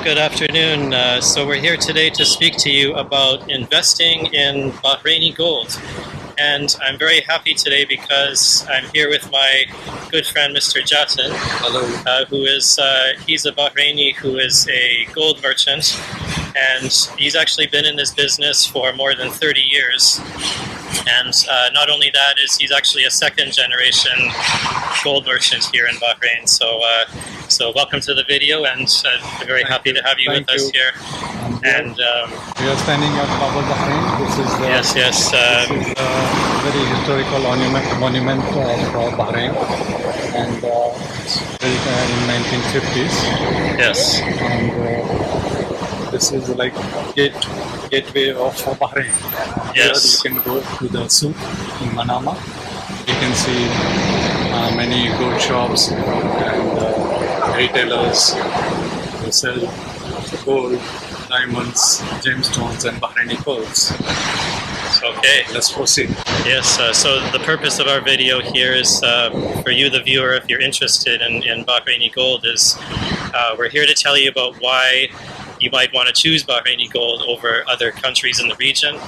Well, good afternoon. So we're here today to speak to you about investing in Bahraini gold. And I'm very happy today because I'm here with my good friend, Mr. Jatin. Hello. He's a Bahraini who is a gold merchant. And he's actually been in this business for more than 30 years. And not only that, he's actually a second generation gold merchant here in Bahrain. So welcome to the video, and we're very happy to have you with us here. And we are standing at Baba Bahrain. This is this is a very historical monument of Bahrain, and built in 1950s. Yes. And this is like gateway of Bahrain. Yes. Here you can go to the Souk in Manama. You can see many gold shops and retailers who sell gold, diamonds, gemstones, and Bahraini pearls. Okay. Let's proceed. Yes. So the purpose of our video here is for you, the viewer, if you're interested in Bahraini gold, is we're here to tell you about why you might want to choose Bahraini gold over other countries in the region.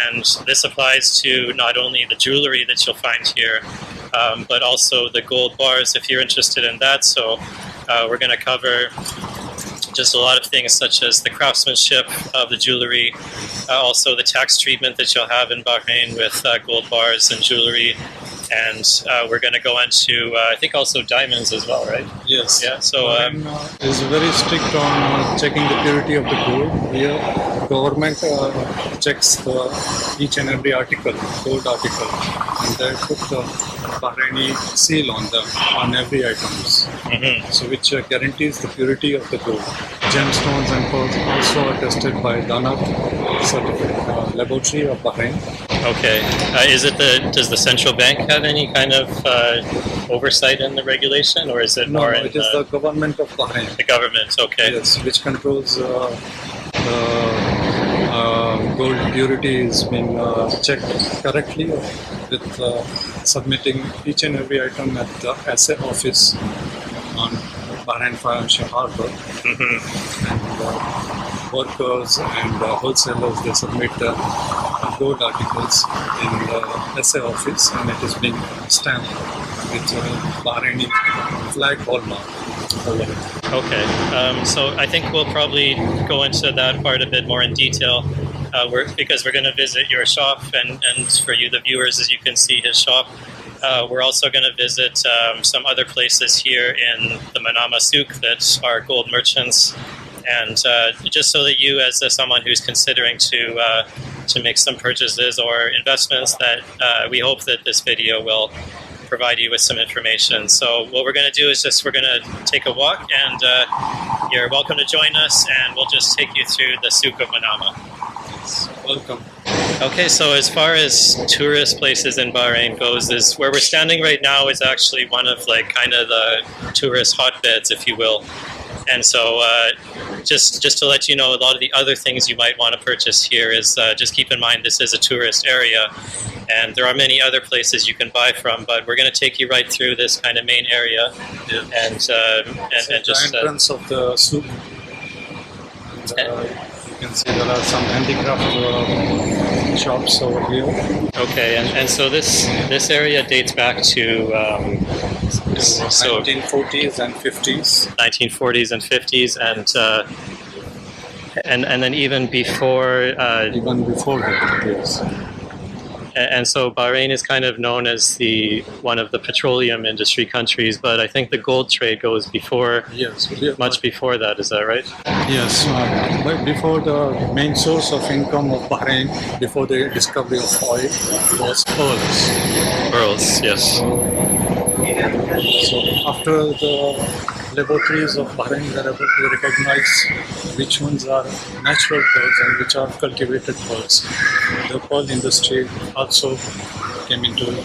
And this applies to not only the jewelry that you'll find here, but also the gold bars if you're interested in that. So we're going to cover just a lot of things such as the craftsmanship of the jewelry, also the tax treatment that you'll have in Bahrain with gold bars and jewelry. And we're going to go into, I think, also diamonds as well, right? Yes. Yeah. So is very strict on checking the purity of the gold. Here, government checks each and every article, gold article, and they put the Bahraini seal on them on every items. Mm-hmm. So which guarantees the purity of the gold. Gemstones and pearls also are tested by Danab certificate laboratory of Bahrain. Okay. Does the central bank have any kind of oversight in the regulation, or is it more? No, it is the government of Bahrain. The government. Okay. Yes, which controls the gold purity is being checked correctly with submitting each and every item at the assay office on Bahrain Financial Harbor. Mm-hmm. And workers and wholesalers, they submit the gold articles in the assay office, and it is being stamped with Bahraini flag hallmark over it. Okay. So I think we'll probably go into that part a bit more in detail. Because we're going to visit your shop, and for you, the viewers, as you can see his shop. We're also going to visit some other places here in the Manama Souk that are gold merchants. And just so that you, as someone who's considering to make some purchases or investments, that we hope that this video will provide you with some information. So what we're going to do is we're going to take a walk, and you're welcome to join us, and we'll just take you through the Souk of Manama. Welcome. Okay, so as far as tourist places in Bahrain goes, is where we're standing right now is actually one of kind of the tourist hotbeds, if you will. And so just to let you know, a lot of the other things you might want to purchase here is just keep in mind this is a tourist area, and there are many other places you can buy from, but we're going to take you right through this kind of main area. Yeah. And just the entrance of the Souk. You can see there are some handicraft shops over here. Okay, and so this area dates back to 1940s and 50s. 1940s and 50s, and then even before. Even before that, yes. And so Bahrain is kind of known as one of the petroleum industry countries, but I think the gold trade goes before, much before that. Is that right? Yes, but before the main source of income of Bahrain, before the discovery of oil, was pearls. Pearls, yes. So after the laboratories of Bahrain were able to recognize which ones are natural pearls and which are cultivated pearls, the pearl industry also came into it,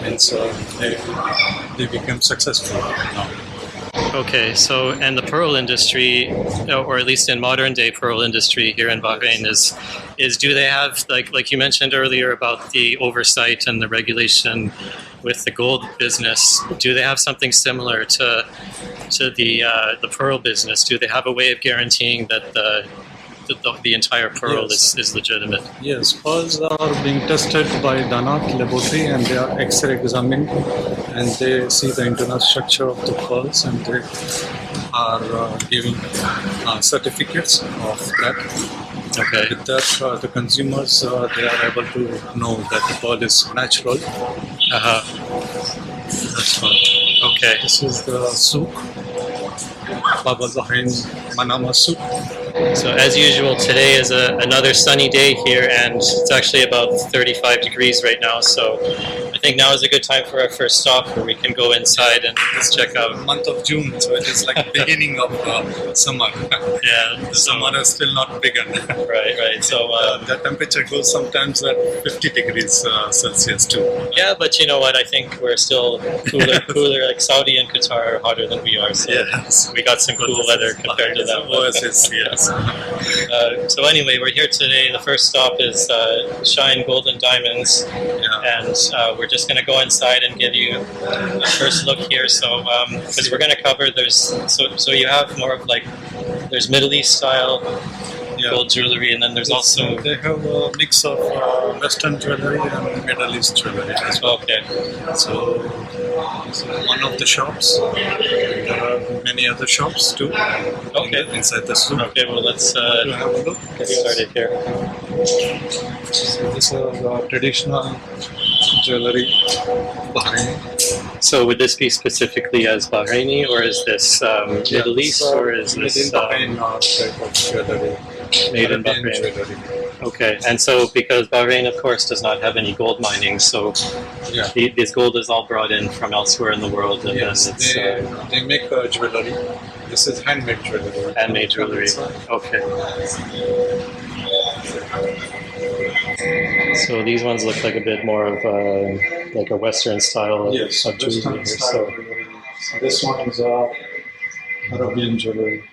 and so they became successful now. Okay, so and the pearl industry, or at least in modern day pearl industry here in Bahrain, is do they have like you mentioned earlier about the oversight and the regulation with the gold business? Do they have something similar to the pearl business? Do they have a way of guaranteeing that the entire pearl is legitimate? Yes, pearls are being tested by Danat laboratory, and they are X-ray examined, and they see the internal structure of the pearls, and they are giving certificates of that. Okay. With that, the consumers they are able to know that the pearl is natural. That's all. Okay. This is the Souk, Baba Bahrain Manama Souk. So as usual, today is another sunny day here, and it's actually about 35 degrees right now. So I think now is a good time for our first stop, where we can go inside and check out. Month of June, so it is like beginning of summer. Yeah, The summer is still not begun. right. So The temperature goes sometimes at 50 degrees Celsius too. yeah, but you know what? I think we're still cooler. Like Saudi and Qatar are hotter than we are. So Yes. we got some cool weather compared to them. Oasis, yes. So anyway, we're here today. The first stop is Shine Gold and Diamonds, Yeah. and we're just going to go inside and give you a first look here. So because we're going to cover so you have more of like there's Middle East style gold jewelry, and then there's also They have a mix of Western jewelry and Middle East jewelry as well. okay. So this is one of the shops. There are many other shops too. Okay. Inside the souk. Okay, well let's You have a look. get started here. So this is traditional jewelry, Bahrain. So would this be specifically as Bahraini, or is this Middle East, or is made this in Bahrain type of jewelry? made in Arabian Bahrain? jewelry. Okay, and so because Bahrain, of course, does not have any gold mining, so Yeah. this gold is all brought in from elsewhere in the world, and Yes, then it's they make jewelry. This is handmade jewelry. handmade jewelry. Okay. So these ones look like a bit more of like a Western style Yes, of jewelry. Western here, style jewelry. So this one is Arabian jewelry.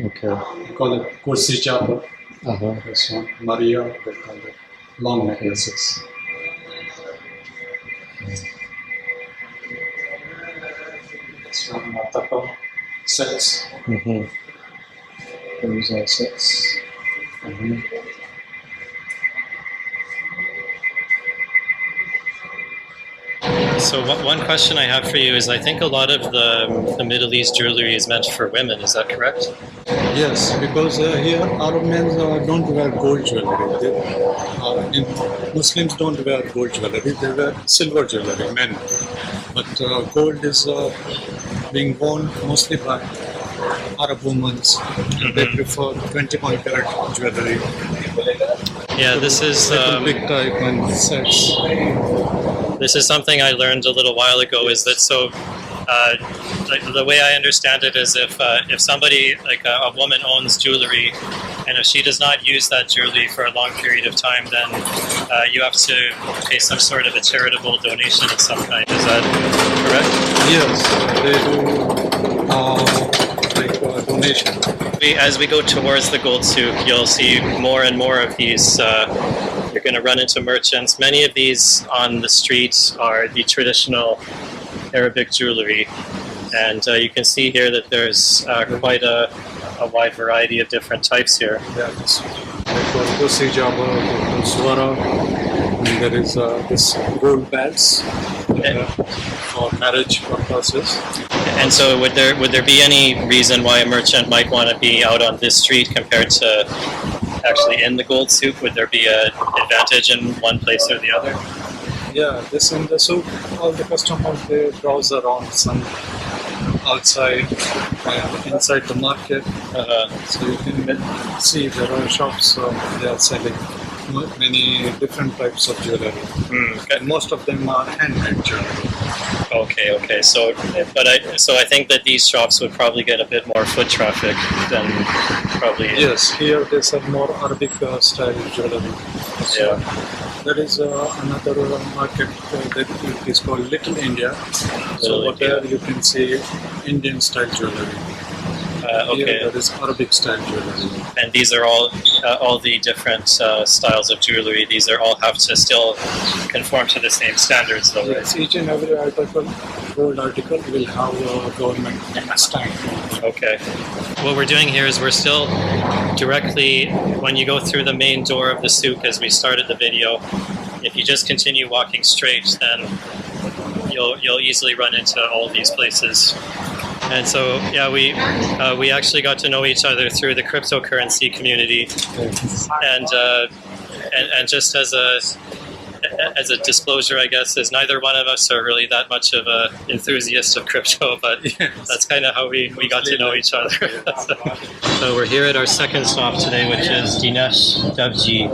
Okay. We call it kursi chapa. Uh-huh. This one, Maria, they call it long necklaces. This one, Taka sets. Mm-hmm. Those are sets. Mm-hmm. So one question I have for you is, I think a lot of the Middle East jewelry is meant for women. Is that correct? Yes, because here Arab men don't wear gold jewelry. Muslims don't wear gold jewelry. They wear silver jewelry, men. But gold is being worn mostly by Arab women. They prefer 21 karat jewelry. Yeah, this is Big type and sets. this is something I learned a little while ago. Is that so? The way I understand it is if somebody like a woman owns jewelry, and if she does not use that jewelry for a long period of time, then you have to pay some sort of a charitable donation of some kind. Is that correct? Yes, they do like donation. As we go towards the gold souk, you'll see more and more of these. You're going to run into merchants. Many of these on the streets are the traditional Arabic jewelry, and you can see here that there's quite a wide variety of different types here. Yeah, this kursi jaba, swara, and there is this gold bags for marriage purposes. And so, would there be any reason why a merchant might want to be out on this street compared to actually in the gold souk? Would there be an advantage in one place or the other? Yeah, this in the souk, all the customers they browse around, some outside, inside the market. So you can see there are shops they are selling many different types of jewelry. Okay. And most of them are handmade jewelry. Okay. So I think that these shops would probably get a bit more foot traffic than probably. Yes, here they sell more Arabic style jewelry. So there is another market that is called Little India. So there you can see Indian style jewelry. Okay. Here there is Arabic style jewelry. And these are all the different styles of jewelry. These are all have to still conform to the same standards, though, right? Yes, each and every article, gold article, will have a government stamp. Okay. What we're doing here is we're still directly, when you go through the main door of the souk as we started the video, if you just continue walking straight, then you'll easily run into all of these places. And so, yeah, we actually got to know each other through the cryptocurrency community, and just as a disclosure, I guess, is neither one of us are really that much of a enthusiast of crypto, but that's kind of how we got to know each other. So we're here at our second stop today, which is Dinesh Devji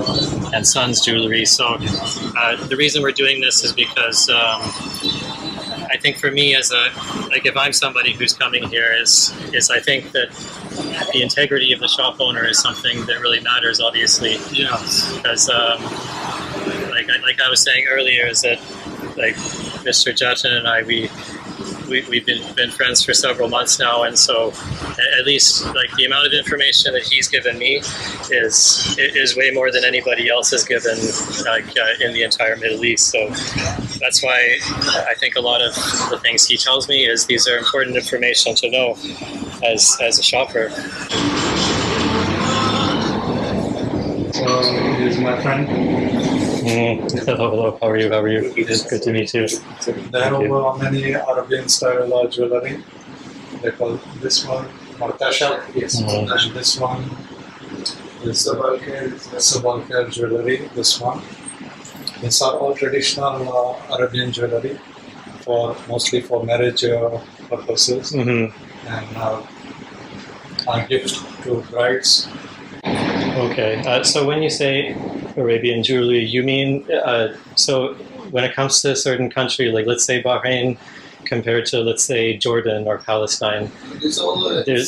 and Sons Jewelry. So the reason we're doing this is because I think for me, if I'm somebody who's coming here, is I think that the integrity of the shop owner is something that really matters, obviously. Yes. Because, like I was saying earlier, is that like Mr. Jatin and I, we've been friends for several months now, and so at least like the amount of information that he's given me is way more than anybody else has given in the entire Middle East. So that's why I think a lot of the things he tells me is these are important information to know as a shopper. So here's my friend. Hello, how are you? It's good to meet you. They have many Arabian style jewelry. They call this one Martasha, and this one is Sabalkar jewelry. This one. These are all traditional Arabian jewelry, mostly for marriage purposes, and gift to brides. Okay, so when you say Arabian jewelry, you mean so when it comes to a certain country, like let's say Bahrain, compared to let's say Jordan or Palestine, it's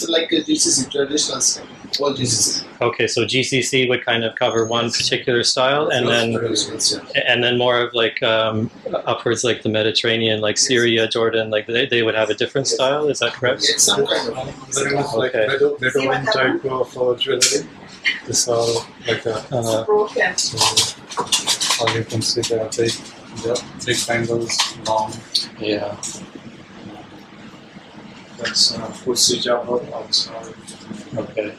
like this is traditional stuff. All this. Okay, so GCC would kind of cover one particular style, and then more of like upwards like the Mediterranean, like Syria, Jordan, like they would have a different style. Is that correct? It's some kind of very much like Bedouin type of jewelry. This all like a so all you can see they are big bangles, long. Yeah. That's Fursi Jabbar outside. Okay.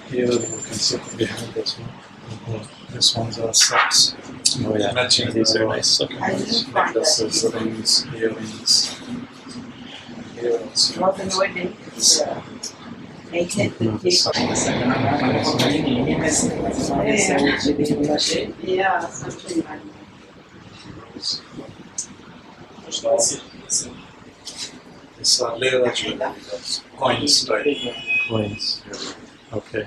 Here you can see behind this one. This one's are sets. Oh yeah. Matching These are nice. necklaces, rings, earrings. These are leather jewelry, coins type. Coins. Okay.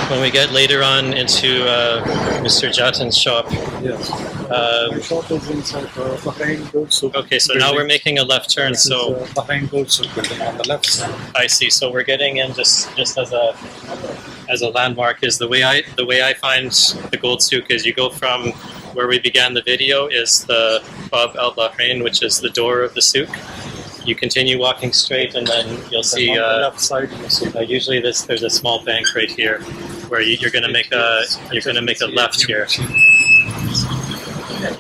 When we get later on into Mr. Jatin's shop, Yes. My shop is inside Bahrain Gold Souk. okay, so now we're making a left turn. This So is Bahrain Gold Souk building on the left side. I see. So we're getting in just as a landmark. Is the way I find the Gold Souk is you go from where we began the video is the Bab Al Bahrain, which is the door of the souk. You continue walking straight, and then you'll see. On the left side, you see. Usually, there's a small bank right here, where you're going to make a left here,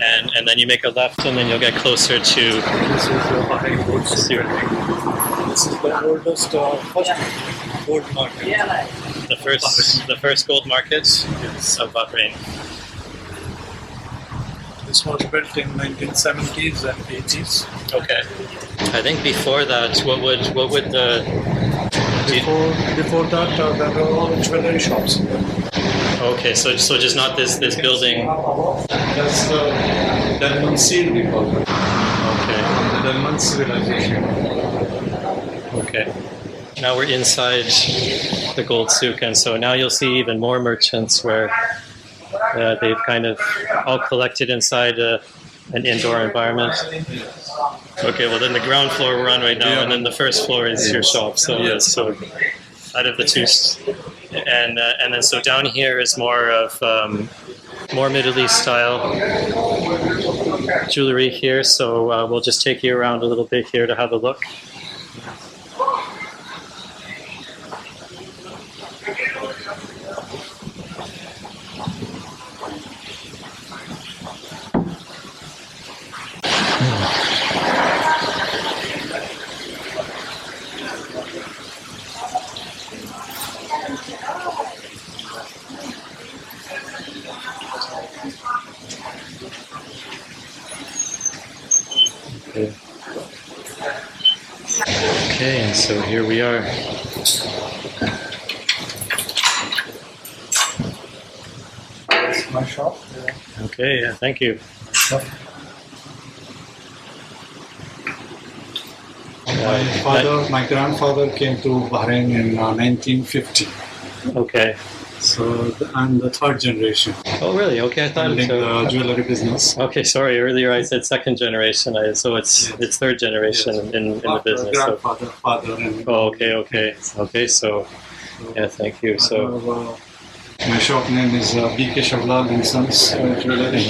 and then you make a left, and then you'll get closer to. This is the Bahrain Gold Souk building. This is the oldest first gold market. The first gold market of Bahrain. This was built in 1970s and 80s. Okay. I think before that, what would the Before that, there were all jewelry shops. okay, so just not this building. That's the Delman Seal we call it. Okay. The Delman civilization. Okay. Now we're inside the Gold Souk, and so now you'll see even more merchants where they've kind of all collected inside an indoor environment. Okay, well then the ground floor we're on right now, and then the first floor is your shop. So so out of the two, and then so down here is more of more Middle East style jewelry here. So we'll just take you around a little bit here to have a look. Okay, and so here we are. That's my shop. Okay, yeah, thank you. My grandfather came to Bahrain in 1950. Okay. So I'm the third generation. Oh, really? Okay, I thought in so. the jewelry business. Okay, sorry. Earlier I said second generation. So it's third generation in the business. Grandfather, father, and oh, okay. So yeah, thank you. So my shop name is B.Keshavlal Sons jewelry.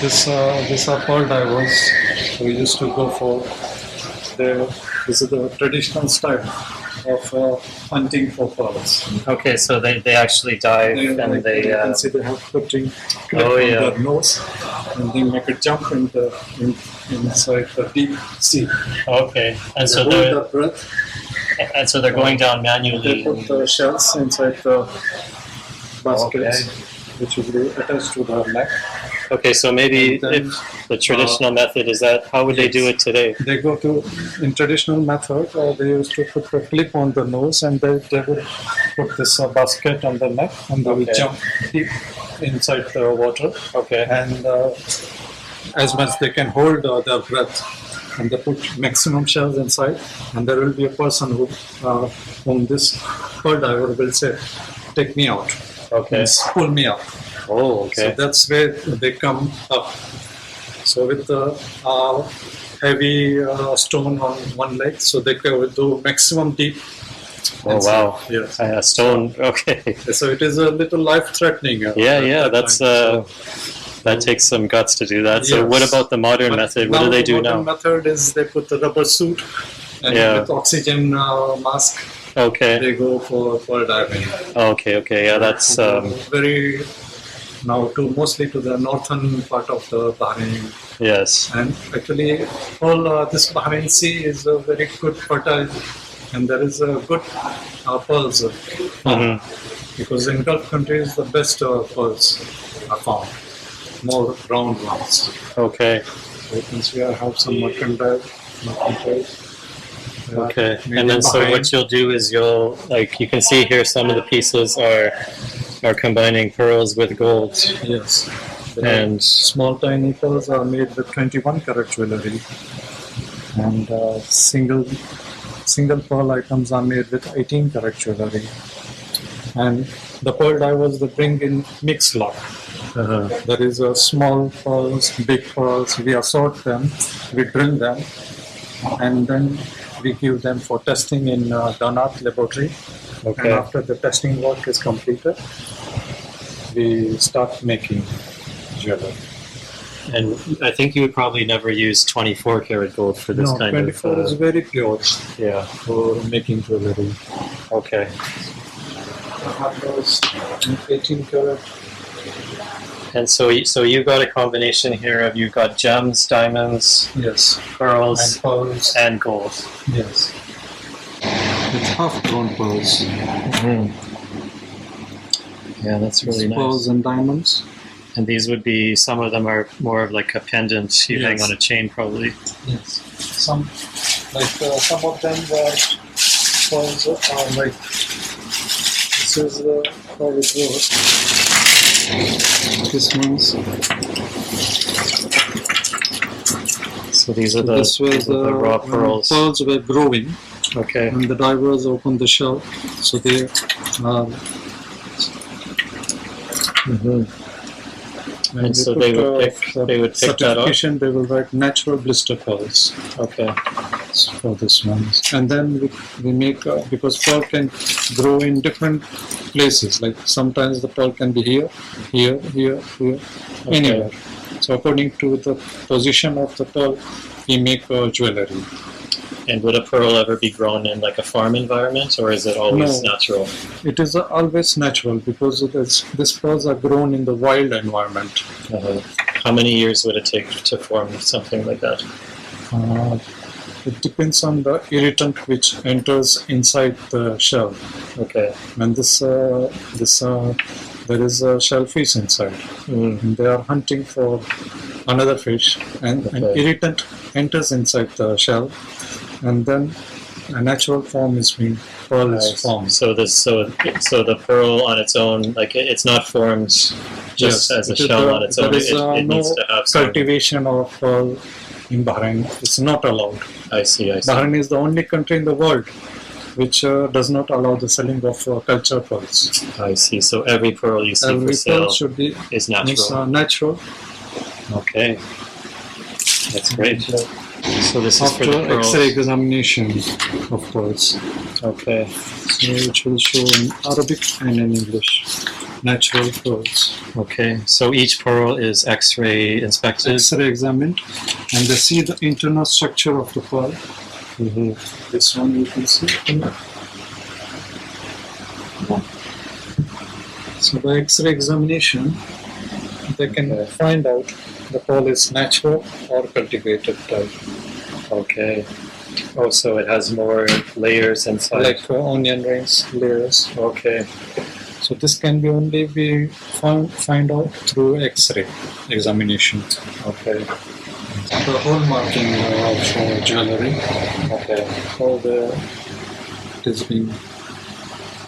This are pearl divers. We used to go for this is the traditional style of hunting for pearls. Okay, so they actually dive You and they. can see they have putting Oh, on yeah. their nose, and they make a jump inside the deep sea. Okay, and so They hold they're their breath. and so they're going down manually. They put the shells inside the baskets, which will be attached to the neck. Okay, so maybe And then, if the traditional method is that, how would they do it today? They go to, in traditional method, they used to put the clip on the nose, and they would put this basket on the neck, and they will jump deep inside the water. Okay. And as much they can hold their breath, and they put maximum shells inside, and there will be a person whom this pearl diver will say, "Take me out." Okay. Means pull me up. Oh, okay. So that's where they come up. So with the heavy stone on one leg, so they can do maximum deep. Oh, wow. Yes. Stone. Okay. So it is a little life-threatening. Yeah. That's that takes some guts to do that. So Yes. what about the modern method? What do they do The now? modern method is they put the rubber suit and with oxygen mask. Okay. They go for diving. Okay. Yeah, that's very now mostly to the northern part of the Bahrain. yes. And actually, all this Bahrain Sea is a very good fertile, and there is a good pearls found. Because in Gulf countries the best pearls are found, more round ones. Okay. So you can see I have some mercantile. Okay. made And then in so Bahrain. what you'll do is you'll you can see here some of the pieces are combining pearls with gold. Yes. And Small tiny pearls are made with 21 karat jewelry, and single pearl items are made with 18 karat jewelry. And the pearl divers, they bring in mixed lot. There is a small pearls, big pearls. We assort them, we drill them, and then we give them for testing in Donat laboratory. Okay. And after the testing work is completed, we start making jewelry. And I think you would probably never use 24 karat gold for this No, kind 24 of. is very pure Yeah. for making jewelry. Okay. I have those 18 karat. And so you've got a combination here of you've got gems, diamonds, Yes. pearls, And pearls. and gold. Yes. It's half grown pearls. Yeah, that's really It's nice. pearls and diamonds. And these would be, some of them are more of like a pendant you hang Yes. on a chain probably. Yes. Some of them were pearls are like, this is how it goes. This one's. So these are the, This was these are the raw pearls. pearls were growing, Okay. and the divers opened the shell, so they And so they would pick that up. Certification. They will write natural blister pearls. Okay. For this one, and then we make because pearl can grow in different places. Like sometimes the pearl can be here, anywhere. So according to the position of the pearl, we make jewelry. And would a pearl ever be grown in like a farm environment, or is it always natural? It is always natural because these pearls are grown in the wild environment. How many years would it take to form something like that? It depends on the irritant which enters inside the shell. Okay. And there is a shellfish inside. And they are hunting for another fish, and an irritant enters inside the shell, and then a natural form is being pearl is formed. So the pearl on its own, like it's not formed just as a shell on its own. It needs to have cultivation of pearl in Bahrain. It's not allowed. I see. Bahrain is the only country in the world which does not allow the selling of culture pearls. I see. So every pearl you see for sale is natural. Natural. Okay. That's great. So this is for the pearls. X-ray examination of pearls. Okay. So which will show in Arabic and in English. Natural pearls. Okay. So each pearl is X-ray inspected. X-ray examined, and they see the internal structure of the pearl. This one you can see. So by X-ray examination, they can find out the pearl is natural or cultivated type. Okay. Oh, so it has more layers inside. Like onion rings, layers. Okay. So this can be only be find out through X-ray examination. Okay. The hallmarking of jewelry. Okay. All it is being.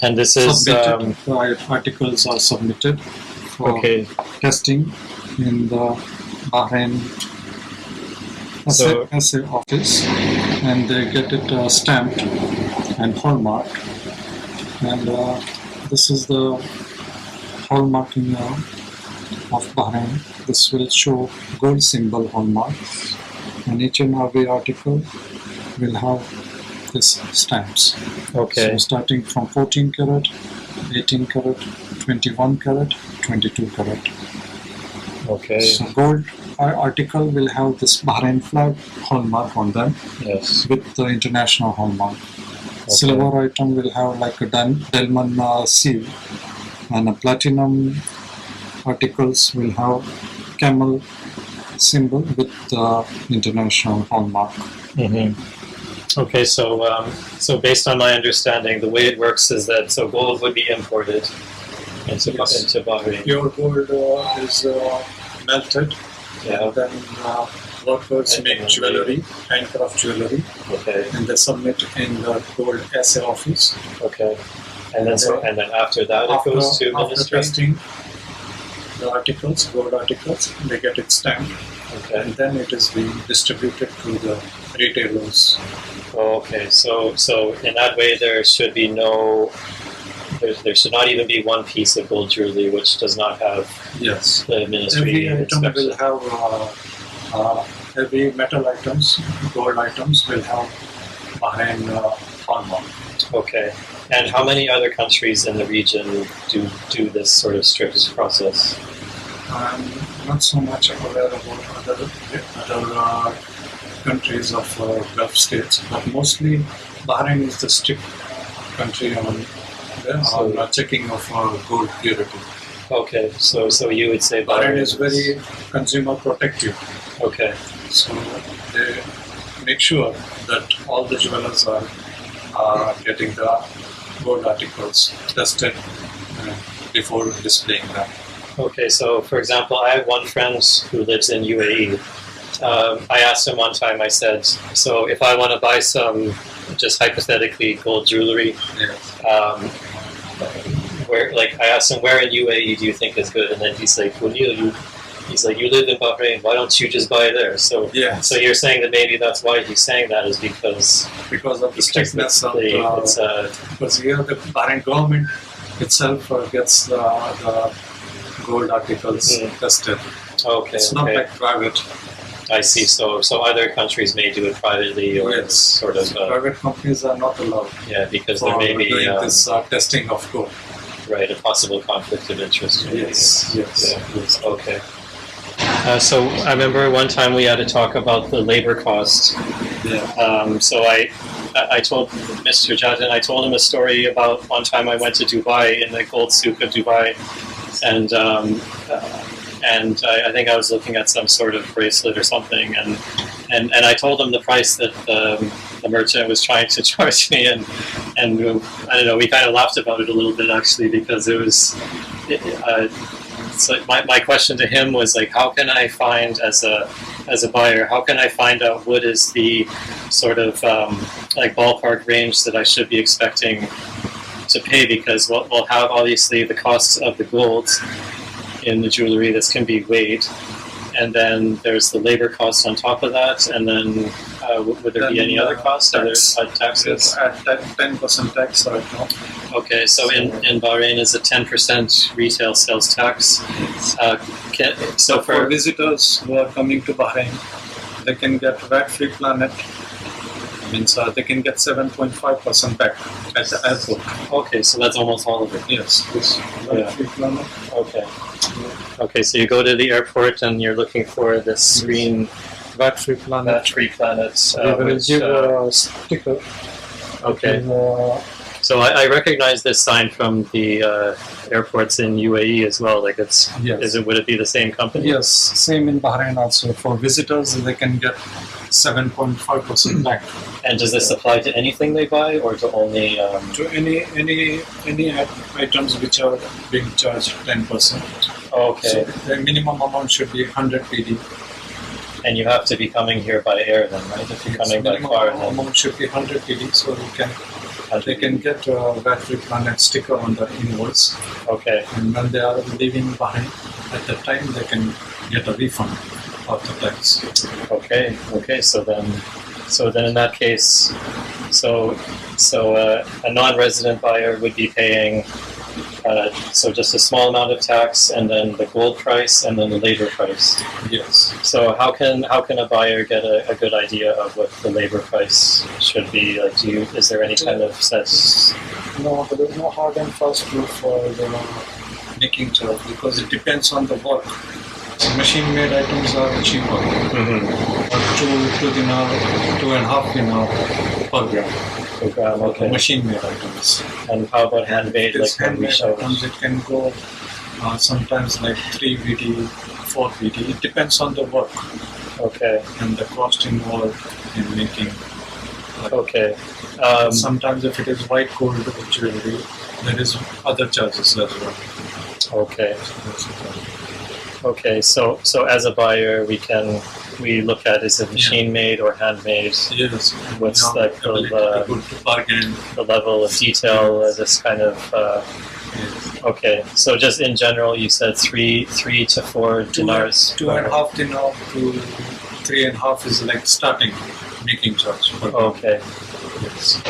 And this is articles are submitted for testing in the Bahrain assay office, and they get it stamped and hallmarked. And this is the hallmarking of Bahrain. This will show gold symbol hallmark, and each and every article will have this stamps. Okay. So starting from 14 karat, 18 karat, 21 karat, 22 karat. Okay. So gold article will have this Bahrain flag hallmark on them. Yes. With the international hallmark. Okay. Silver item will have like a Delman seal, and a platinum articles will have camel symbol with the international hallmark. Okay, so based on my understanding, the way it works is that gold would be imported into Bahrain. Pure gold is melted, and then workers make jewelry, handcraft jewelry, and they submit in the gold assay office. Okay, and then after that it goes to ministry. After testing the articles, gold articles, they get it stamped, and then it is being distributed to the retailers. Okay, so in that way there should be there should not even be one piece of gold jewelry which does not have the ministry Every item inspection. will have every metal items, gold items will have Bahrain hallmark. Okay, and how many other countries in the region do this sort of strict process? I'm not so much aware about other countries of Gulf states, but mostly Bahrain is the strict country on checking of gold purity. Okay, so you would say Bahrain is very consumer protective. Okay. So they make sure that all the jewelers are getting the gold articles tested before displaying them. Okay, so for example, I have one friend who lives in UAE. I asked him one time, I said, so if I want to buy some, just hypothetically, gold jewelry, I asked him, where in UAE do you think is good? And then he's like, well, you live in Bahrain, why don't you just buy there? So you're saying that maybe that's why he's saying that is because of the strictness of because here the Bahrain government itself gets the gold articles tested. Okay. It's not okay. like private. I see. So other countries may do it privately, or it's sort of private companies are not allowed. Yeah, because for there may be doing this testing of gold. Right, a possible conflict of interest. Yes. Yes. Okay. So I remember one time we had a talk about the labor cost. Yeah. So I told Mr. Jatin, I told him a story about one time I went to Dubai, in the gold souk of Dubai, and I think I was looking at some sort of bracelet or something, and I told him the price that the merchant was trying to charge me, and I don't know, we kind of laughed about it a little bit actually, because it was. So my question to him was like, how can I find as a buyer, how can I find out what is the sort of like ballpark range that I should be expecting to pay, because we'll have obviously the costs of the gold in the jewelry that can be weighed, and then there's the labor cost on top of that, and then would there be any other costs? Taxes? At 10% tax right now. Okay, so in Bahrain is a 10% retail sales tax. So for visitors who are coming to Bahrain, they can get VAT-free planet. Means they can get 7.5% back at the airport. Okay, so that's almost all of it. Yes. VAT-free planet. Okay. Okay, so you go to the airport and you're looking for this green VAT-free planet. VAT-free planet. They will give a sticker. Okay. So I recognize this sign from the airports in UAE as well. Like it's, yes. Would it be the same company? Yes, same in Bahrain also. For visitors, they can get 7.5% back. And does this apply to anything they buy, or to only to any items which are being charged 10%? Okay. So the minimum amount should be 100 PD. And you have to be coming here by air then, right? If you're coming by car, then amount should be 100 PD, so they can get a VAT-free planet sticker on the invoice. Okay. And when they are leaving Bahrain, at that time they can get a refund of the tax. Okay. Okay. So then in that case, so a non-resident buyer would be paying so just a small amount of tax, and then the gold price, and then the labor price. Yes. So how can a buyer get a good idea of what the labor price should be? Like, is there any kind of set? No, there is no hard and fast rule for the making charge, because it depends on the work. Machine-made items are cheaper, $2 dinar, 2.5 dinar per gram. Okay. Machine-made items. And how about handmade? Like handmade items, it can go sometimes like 3 VD, 4 VD. It depends on the work. Okay. And the cost involved in making. Okay. Sometimes if it is white gold jewelry, there is other charges as well. Okay. Okay, so as a buyer, we look at, is it machine made or handmade? Yes. What's like the level of detail? This kind of. Yes. Okay, so just in general, you said 3 to 4 dinars. 2.5 dinar to 3.5 is like starting making charge. Okay. Yes.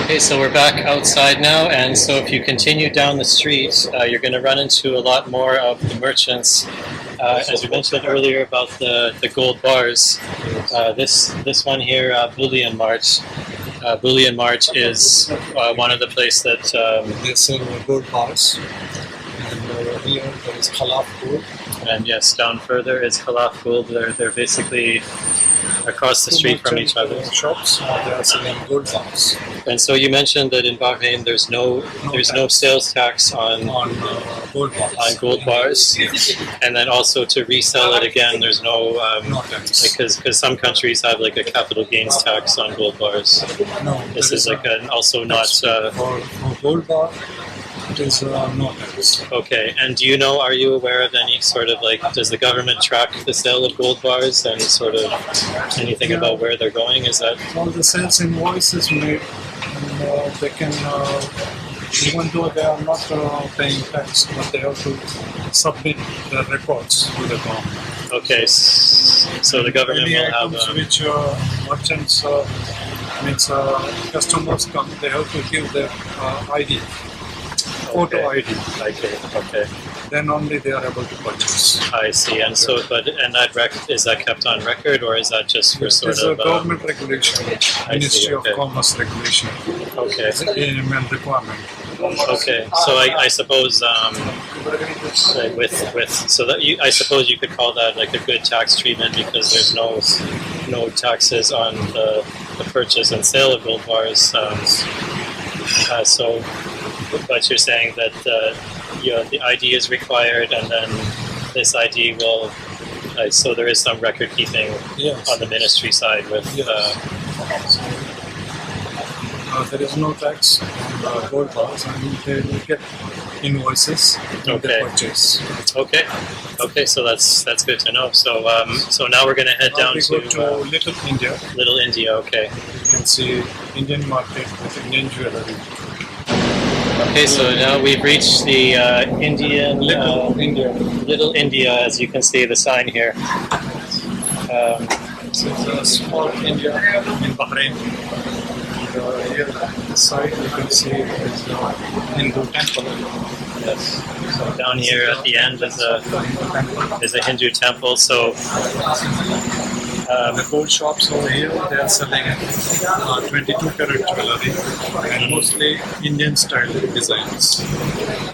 Okay, so we're back outside now, and so if you continue down the street, you're going to run into a lot more of the merchants. As we mentioned earlier about the gold bars, this one here, Bullion March. Bullion March is one of the places that they sell gold bars, and here there is Khalaf gold. And yes, down further is Khalaf gold. They're basically across the street from each other. Shops, they are selling gold bars. And so you mentioned that in Bahrain there's no sales tax on gold bars. On gold bars. Yes. And then also to resell it again, there's no tax. because some countries have like a capital gains tax on gold bars. No, this is like also not for gold bar. It is no tax. Okay, and are you aware of any sort of like, does the government track the sale of gold bars and sort of anything about where they're going? Is that all the sales invoice is made, and they can even though they are not paying tax, but they have to submit their records to the government. Okay, so the government any will items have which merchants customers come, they have to give their ID. photo Okay. ID. Okay. Then only they are able to purchase. I see. And so, and that is that kept on record, or is that just for sort It's a of? government regulation, Ministry okay. of Commerce regulation. Okay. It's an AML requirement. Okay. So I suppose like so that I suppose you could call that like a good tax treatment because there's no taxes on the purchase and sale of gold bars. So, but you're saying that the ID is required, and then this ID will. So there is some record keeping Yes. on the ministry side with. There is no tax on gold bars, and they will get invoices when they Okay. purchase. Okay. So that's good to know. So so now we're going to head down We to go to Little India. Little India. Okay. You can see Indian market with Indian jewelry. Okay. So now we've reached the Indian Little India. Little India, as you can see the sign here. This is a small India in Bahrain. And, here on this side you can see is a Hindu temple. Yes. So down here at the end is a Hindu temple. So The gold shops over here, they are selling 22 karat jewelry and mostly Indian style designs.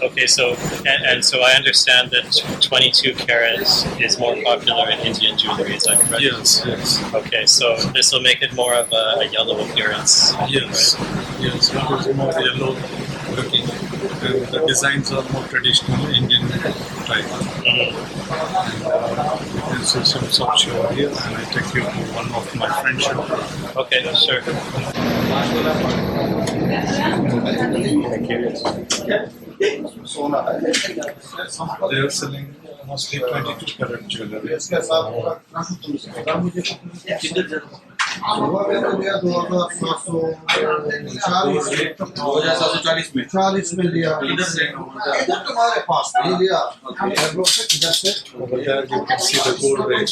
okay. So and so I understand that 22 carats is more popular in Indian jewelry. Is that correct? Yes. Okay. So this will make it more of a yellow appearance. Yes, it is more yellow looking, and the designs are more traditional Indian type. Mhm. You can see some shop here, and I take you to one of my friend shop. Okay. Sure. They are selling mostly 22 karat jewelry. चालीस में लिया तुम्हारे पास नहीं लिया Over there you can see the gold rate.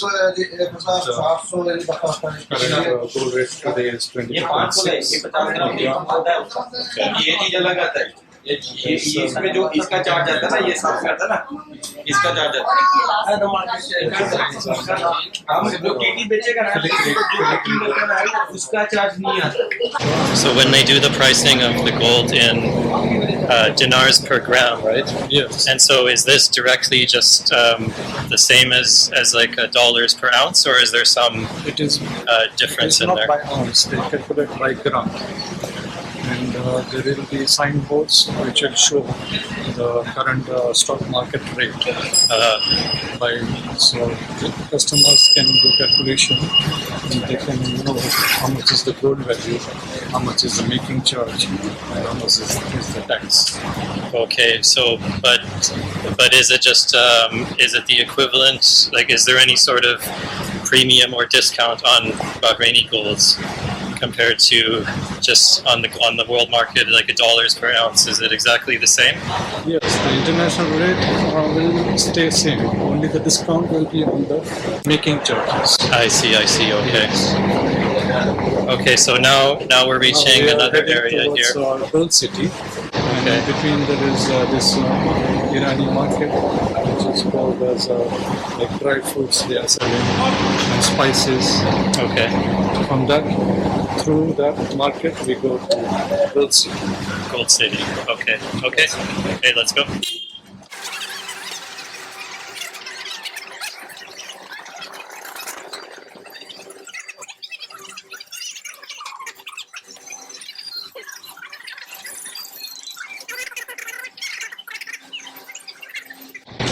Current gold rate today is 22.6. ये चीज अलग आता है ये इसमें जो इसका चार्ज आता है ना ये साफ करता है ना इसका चार्ज आता है हम जो केटी बेचेगा ना जो कीमत का है उसका चार्ज नहीं आता. So when they do the pricing of the gold in dinars per gram, right? Yes. And so is this directly just the same as like dollars per ounce, or is there some It is difference it's in not there? by ounce, they calculate by gram. And there will be signboards which will show the current stock market rate. So the customers can do calculation and they can know how much is the gold value, how much is the making charge, and how much is the tax. Okay, so but is it just is it the equivalent? Like, is there any sort of premium or discount on Bahraini golds compared to just on the world market, like $1 per ounce? Is it exactly the same? Yes, the international rate will stay same. Only the discount will be on the making charges. I see. Okay. Okay, so now we're reaching We are another heading area towards, here. Gold City. And Okay. between there is this Irani market, which is called as like dry fruits they are selling and spices. Okay. From that, through that market, we go to Gold City. Gold City. Okay, let's go.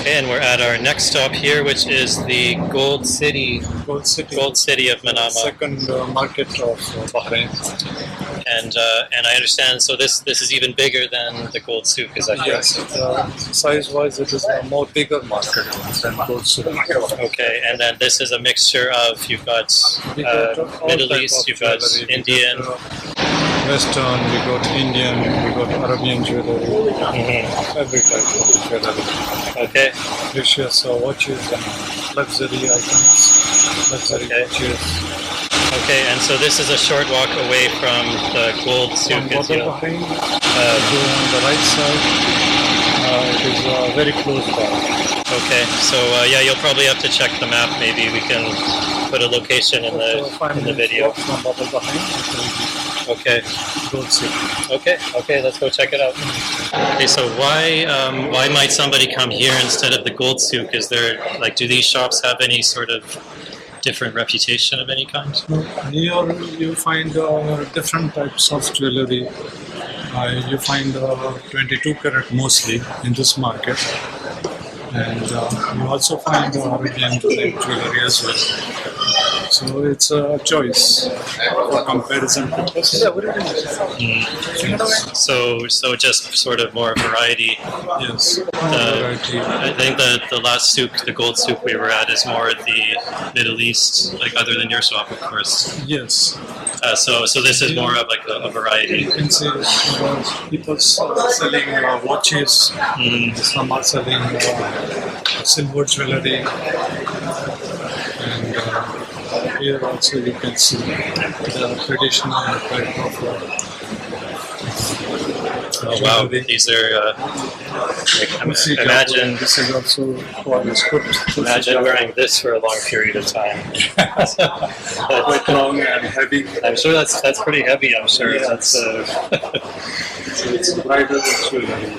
Okay, and we're at our next stop here, which is the Gold City Gold City. of Manama. Second market of Bahrain. And I understand. So this is even bigger than the Gold Souk, is that correct? Yes, size-wise, it is a more bigger market than Gold City. Okay, and then this is a mixture of you've got We got all Middle type East, of you've got jewelry. We Indian. got, Western, we got Indian, we got Arabian jewelry, every type of jewelry. Okay, Precious watches and luxury items, luxury Okay. watches. okay, and so this is a short walk away from the Gold On Souk, as Border you know. Bahrain, go on the right side, is very close by. Okay, so yeah, you'll probably have to check the map. Maybe we can put a location in the video. From Bahrain, Okay. Gold City. Okay, let's go check it out. Okay, so why might somebody come here instead of the gold souk? Is there do these shops have any sort of different reputation of any kind? Here you find different types of jewelry. You find 22 karat mostly in this market, and you also find Arabian jewelry as well. So it's a choice for comparison purposes. So just sort of more variety. Yes. I think that the last souk, the gold souk we were at, is more the Middle East, other than your shop, of course. Yes. So this is more of a variety. You can see people selling watches. Some are selling silver jewelry, and here also you can see the traditional type of Oh wow, these are imagine this is also good. Imagine wearing this for a long period of time. Quite long and heavy. I'm sure that's pretty heavy. I'm sure that's. It's bridal jewelry.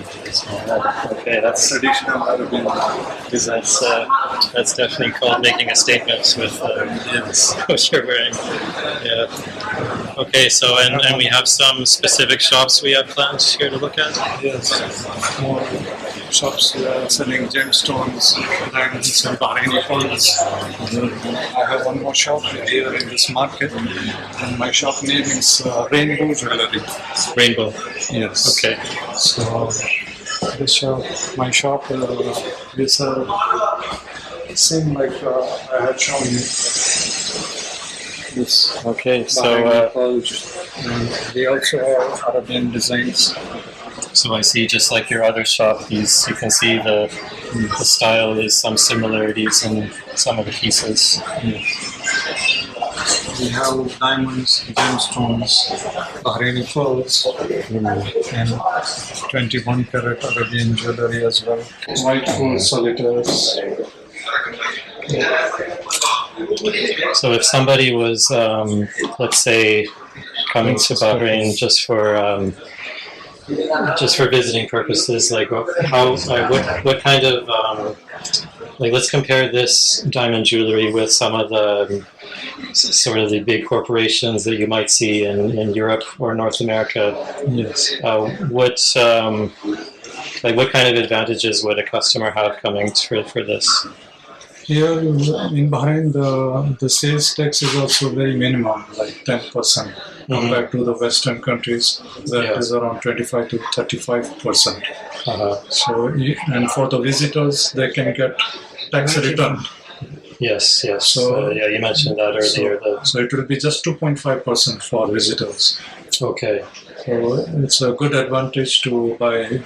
Okay, that's Traditional Arabian. that's definitely called making a statement with what you're wearing. Yeah. Okay, so and we have some specific shops we have planned here to look at. Yes. More shops selling gemstones, diamonds, and Bahraini pearls. I have one more shop here in this market, and my shop name is Rainbow Jewelry. Rainbow. Yes. Okay. So this shop, my shop, is same like I had shown you. This Okay, so Bahraini pearls, and they also have Arabian designs. so I see, just like your other shop, you can see the style is some similarities in some of the pieces. We have diamonds, gemstones, Bahraini pearls, and 21 karat Arabian jewelry as well. White gold solitaires. So if somebody was, let's say, coming to Bahrain just for visiting purposes, what kind of let's compare this diamond jewelry with some of the sort of the big corporations that you might see in Europe or North America. Yes. What kind of advantages would a customer have coming for this? Here in Bahrain, the sales tax is also very minimum, like 10%, compared to the Western countries, that is around 25 to 35%. So, and for the visitors, they can get tax return. Yes. So you mentioned that earlier. So it will be just 2.5% for visitors. Okay. So it's a good advantage to buy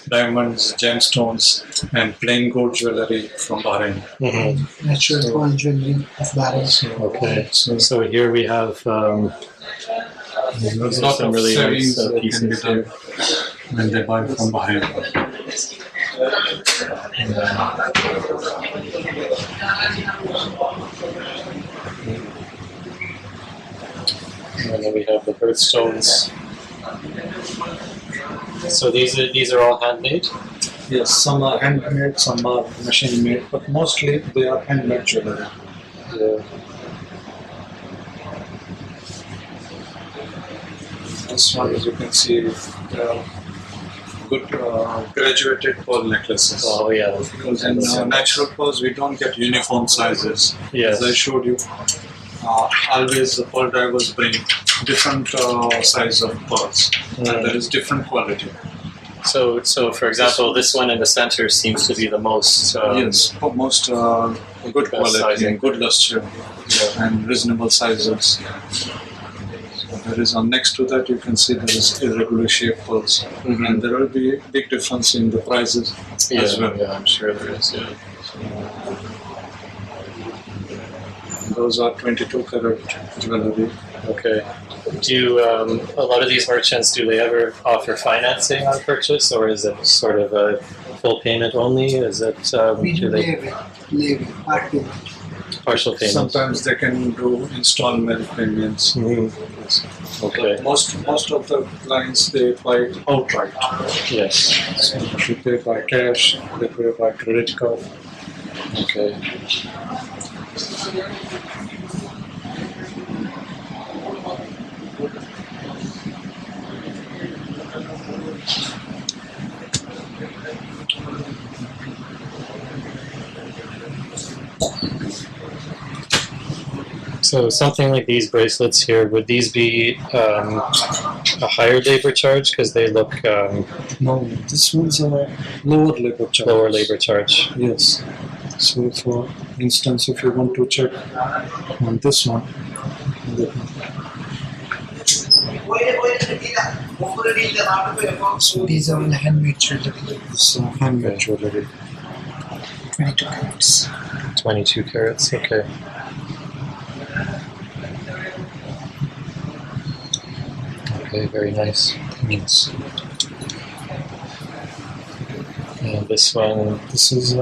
diamonds, gemstones, and plain gold jewelry from Bahrain. Natural gold jewelry of Bahrain. Okay. So here we have There's a lot some of really nice savings that can be pieces done when they buy from Bahrain. And then we have the birthstones. So these are all handmade? Yes, some are handmade, some are machine made, but mostly they are handmade jewelry. Yeah. This one, as you can see, good graduated pearl necklaces. Oh yeah. Because in natural pearls we don't get uniform sizes. Yes. As I showed you, always the pearl divers bring different size of pearls, and there is different quality. So for example, this one in the center seems to be the most Yes, most good quality sizing. and good luster, and reasonable sizes. So there is next to that you can see there is irregular shaped pearls, and there will be a big difference in the prices as well. Yeah, I'm sure there is. Yeah. Those are 22 karat jewelry. Okay. Do a lot of these merchants, do they ever offer financing on purchase, or is it sort of a full payment only? Is it We do do they leaving, part payment. partial payment? Sometimes they can do installment payments. Mhm. Okay. But most of the clients they buy outright. Yes. So they pay by cash, they pay by credit card. Okay. So something like these bracelets here, would these be a higher labor charge because they look No, this one's a lower labor charge. lower labor charge? Yes. So for instance, if you want to check on this one, So these are all handmade jewelry, this is handmade jewelry. 22 carats. 22 carats. Okay. Okay, very nice. Yes. And this one, This is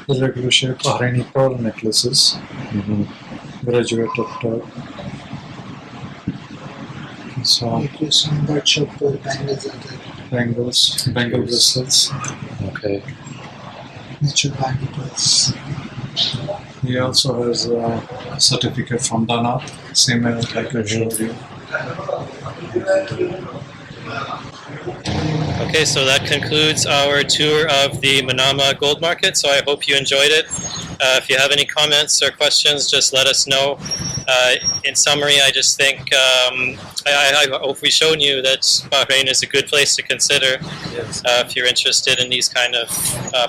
irregular shape Bahraini pearl necklaces, graduated so It was some bird shop or bangles are there. bangle bracelets. okay. Natural bangles. He also has a certificate from Dana, same as like I showed you. Okay, so that concludes our tour of the Manama gold market. So I hope you enjoyed it. If you have any comments or questions, just let us know. In summary, I just think I hope we've shown you that Bahrain is a good place to consider Yes. if you're interested in these kind of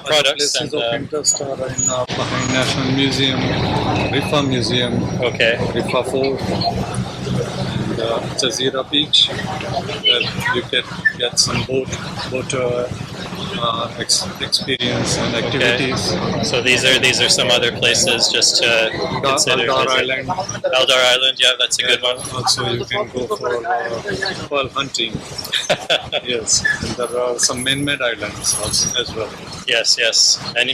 products. Places And, of interest are in Bahrain National Museum, Rifa Museum, okay, Rifa Fort, and Jazeera Beach, where you can get some boat experience and activities. so these are some other places just to consider. Aldar visit. Island. Eldar Island, yeah, that's a good one. Also, you can go for pearl hunting. Yes, and there are some man-made islands also, as well. Yes,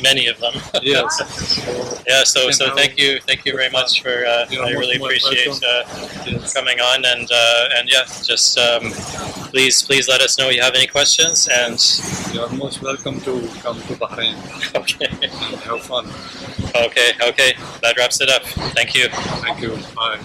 many of them. Yes. Yeah, so thank you very much for. You're I really most appreciate Yes. coming on, and yeah, just please let us know if you have any questions, and You are most welcome to come to Bahrain okay, and have fun. okay, that wraps it up. Thank you. Thank you. Bye.